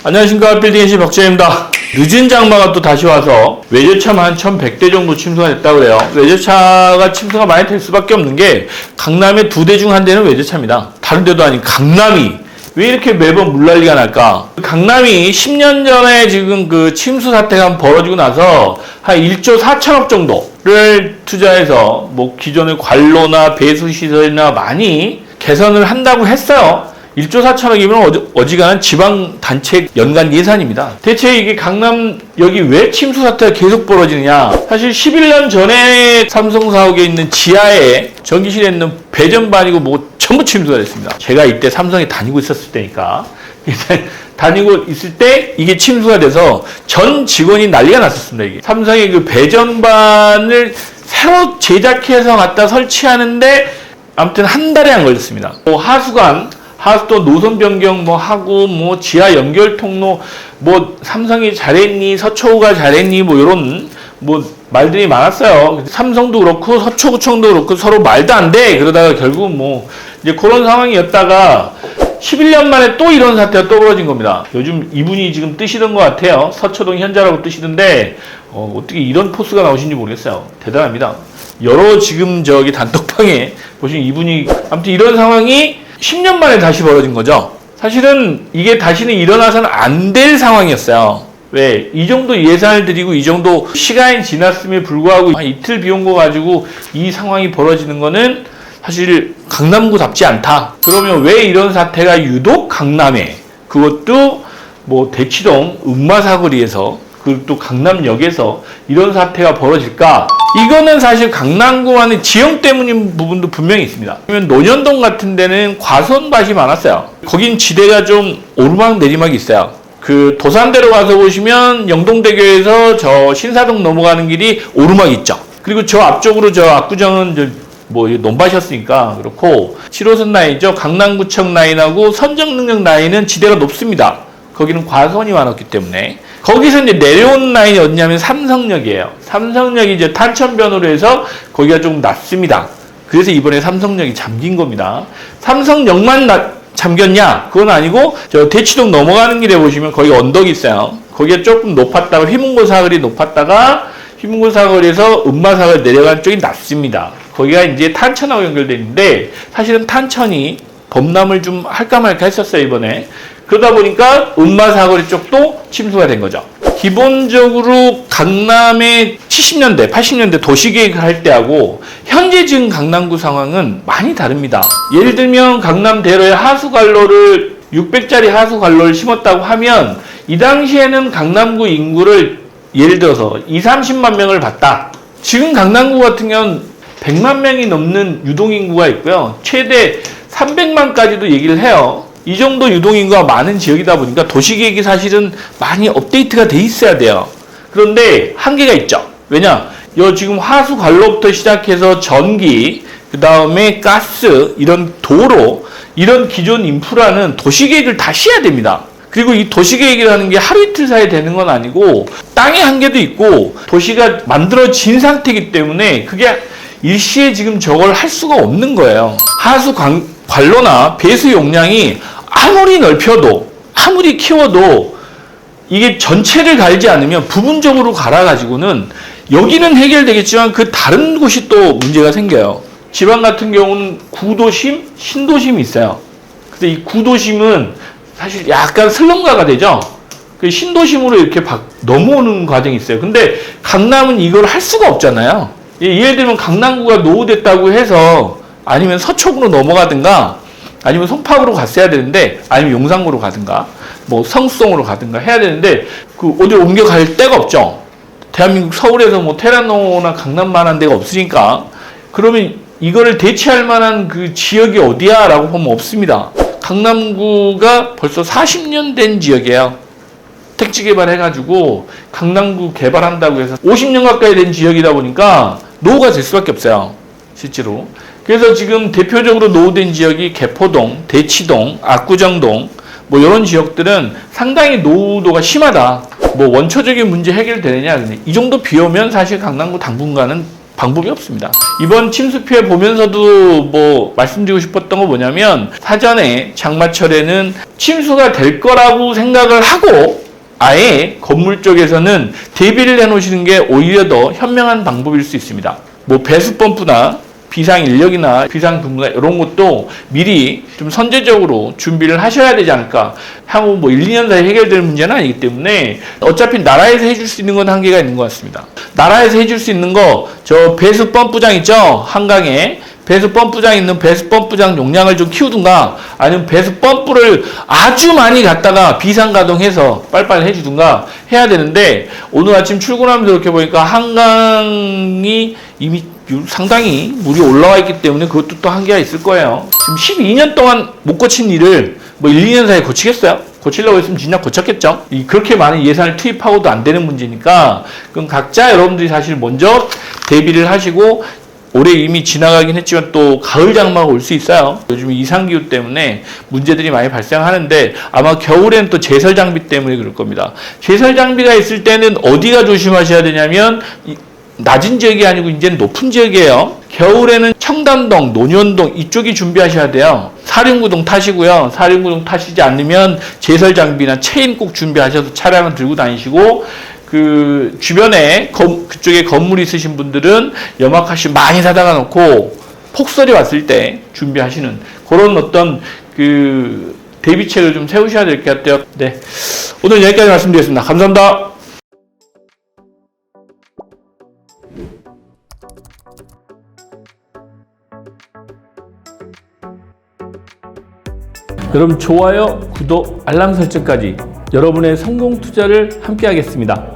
안녕하십니까, 빌딩NC 박재입니다. 늦은 장마가 또 다시 와서 외제차만 한 1100대 정도 침수가 됐다고 그래요. 외제차가 침수가 많이 될 수밖에 없는 게 강남의 2대 중 1대는 외제차입니다. 다른 데도 아닌 강남이 왜 이렇게 매번 물난리가 날까? 강남이 10년 전에 지금 그 침수 사태가 벌어지고 나서 한 1조 4천억 정도를 투자해서 뭐 기존의 관로나 배수시설이나 많이 개선을 한다고 했어요. 1조 4천억이면 어지간한 지방단체 연간 예산입니다. 대체 이게 강남 여기 왜 침수 사태가 계속 벌어지느냐? 사실 11년 전에 삼성 사옥에 있는 지하에 전기실에 있는 배전반이고 뭐 전부 침수가 됐습니다. 제가 이때 삼성에 다니고 있었을 때니까 다니고 있을 때 이게 침수가 돼서 전 직원이 난리가 났었습니다. 이게 삼성의 그 배전반을 새로 제작해서 갖다 설치하는데 아무튼 한 달에 안 걸렸습니다. 하수도 노선 변경 뭐 하고 뭐 지하 연결 통로 뭐 삼성이 잘했니 서초구가 잘했니 뭐 이런 뭐 말들이 많았어요. 삼성도 그렇고 서초구청도 그렇고 서로 말도 안 돼. 그러다가 결국 뭐 이제 그런 상황이었다가 11년 만에 또 이런 사태가 또 벌어진 겁니다. 요즘 이분이 지금 뜨시던 것 같아요. 서초동 현자라고 뜨시던데 어떻게 이런 포스가 나오신지 모르겠어요. 대단합니다. 여러 지금 저기 단톡방에 보시면 이분이 아무튼 이런 상황이 10년 만에 다시 벌어진 거죠. 사실은 이게 다시는 일어나서는 안 될 상황이었어요. 왜? 이 정도 예산을 들이고 이 정도 시간이 지났음에 불구하고 한 이틀 비온 거 가지고 이 상황이 벌어지는 거는 사실 강남구답지 않다. 그러면 왜 이런 사태가 유독 강남에, 그것도 뭐 대치동 음마사거리에서 그리고 또 강남역에서 이런 사태가 벌어질까? 이거는 사실 강남구만의 지형 때문인 부분도 분명히 있습니다. 그러면 논현동 같은 데는 과수원밭이 많았어요. 거긴 지대가 좀 오르막 내리막이 있어요. 그 도산대로 가서 보시면 영동대교에서 저 신사동 넘어가는 길이 오르막 있죠. 그리고 저 앞쪽으로 저 압구정은 뭐 논밭이었으니까 그렇고 7호선 라인이죠. 강남구청 라인하고 선정능력 라인은 지대가 높습니다. 거기는 과수원이 많았기 때문에. 거기서 이제 내려온 라인이 어디냐면 삼성역이에요. 삼성역이 이제 탄천변으로 해서 거기가 조금 낮습니다. 그래서 이번에 삼성역이 잠긴 겁니다. 삼성역만 잠겼냐? 그건 아니고 저 대치동 넘어가는 길에 보시면 거기 언덕이 있어요. 거기가 조금 높았다가 휘문고 사거리 높았다가 휘문고 사거리에서 음마사거리 내려가는 쪽이 낮습니다. 거기가 이제 탄천하고 연결되어 있는데 사실은 탄천이 범람을 좀 할까 말까 했었어요, 이번에. 그러다 보니까 음마사거리 쪽도 침수가 된 거죠. 기본적으로 강남의 70년대, 80년대 도시계획을 할 때하고 현재 지금 강남구 상황은 많이 다릅니다. 예를 들면 강남대로에 하수관로를 600짜리 하수관로를 심었다고 하면 이 당시에는 강남구 인구를 예를 들어서 30만 명을 봤다. 지금 강남구 같은 경우는 100만 명이 넘는 유동인구가 있고요. 최대 300만까지도 얘기를 해요. 이 정도 유동인구가 많은 지역이다 보니까 도시계획이 사실은 많이 업데이트가 돼 있어야 돼요. 그런데 한계가 있죠. 왜냐? 지금 하수관로부터 시작해서 전기, 그 다음에 가스, 이런 도로, 이런 기존 인프라는 도시계획을 다시 해야 됩니다. 그리고 이 도시계획이라는 게 하루 이틀 사이에 되는 건 아니고 땅의 한계도 있고 도시가 만들어진 상태이기 때문에 그게 일시에 지금 저걸 할 수가 없는 거예요. 관로나 배수 용량이 아무리 넓혀도 아무리 키워도 이게 전체를 갈지 않으면 부분적으로 갈아가지고는 여기는 해결되겠지만 그 다른 곳이 또 문제가 생겨요. 지방 같은 경우는 구도심, 신도심이 있어요. 그래서 이 구도심은 사실 약간 슬럼가가 되죠. 그 신도심으로 이렇게 넘어오는 과정이 있어요. 근데 강남은 이걸 할 수가 없잖아요. 예를 들면 강남구가 노후됐다고 해서 아니면 서초구로 넘어가든가 아니면 송파구로 갔어야 되는데 아니면 용산구로 가든가 뭐 성수동으로 가든가 해야 되는데 그 어디 옮겨갈 데가 없죠. 대한민국 서울에서 뭐 테라노나 강남만한 데가 없으니까 그러면 이거를 대체할 만한 그 지역이 어디야? 라고 보면 없습니다. 강남구가 벌써 40년 된 지역이에요. 택지 개발해가지고 강남구 개발한다고 해서 50년 가까이 된 지역이다 보니까 노후가 될 수밖에 없어요. 실제로. 그래서 지금 대표적으로 노후된 지역이 개포동, 대치동, 압구정동 뭐 이런 지역들은 상당히 노후도가 심하다. 뭐 원초적인 문제 해결되느냐. 이 정도 비 오면 사실 강남구 당분간은 방법이 없습니다. 이번 침수 피해 보면서도 뭐 말씀드리고 싶었던 건 뭐냐면, 사전에 장마철에는 침수가 될 거라고 생각을 하고 아예 건물 쪽에서는 대비를 해놓으시는 게 오히려 더 현명한 방법일 수 있습니다. 뭐 배수 펌프나 비상 인력이나 비상 근무나 이런 것도 미리 좀 선제적으로 준비를 하셔야 되지 않을까. 향후 뭐 1, 2년 사이에 해결될 문제는 아니기 때문에 어차피 나라에서 해줄 수 있는 건 한계가 있는 것 같습니다. 나라에서 해줄 수 있는 거, 저 배수 펌프장 있죠? 한강에 배수 펌프장 있는 배수 펌프장 용량을 좀 키우든가, 아니면 배수 펌프를 아주 많이 갖다가 비상 가동해서 빨리빨리 해주든가 해야 되는데, 오늘 아침 출근하면서 이렇게 보니까 한강이 이미 상당히 물이 올라와 있기 때문에 그것도 또 한계가 있을 거예요. 지금 12년 동안 못 고친 일을 뭐 1, 2년 사이에 고치겠어요? 고치려고 했으면 진작 고쳤겠죠? 그렇게 많은 예산을 투입하고도 안 되는 문제니까, 그럼 각자 여러분들이 사실 먼저 대비를 하시고, 올해 이미 지나가긴 했지만 또 가을 장마가 올 수 있어요. 요즘 이상기후 때문에 문제들이 많이 발생하는데, 아마 겨울에는 또 제설 장비 때문에 그럴 겁니다. 제설 장비가 있을 때는 어디가 조심하셔야 되냐면, 낮은 지역이 아니고 이제는 높은 지역이에요. 겨울에는 청담동, 논현동 이쪽이 준비하셔야 돼요. 사륜구동 타시고요. 사륜구동 타시지 않으면 제설 장비나 체인 꼭 준비하셔서 차량을 들고 다니시고, 그 주변에 그쪽에 건물 있으신 분들은 염화칼슘 많이 사다가 놓고 폭설이 왔을 때 준비하시는 그런 어떤 그 대비책을 좀 세우셔야 될 것 같아요. 네, 오늘 여기까지 말씀드리겠습니다. 감사합니다. 여러분, 좋아요, 구독, 알람 설정까지 여러분의 성공 투자를 함께 하겠습니다.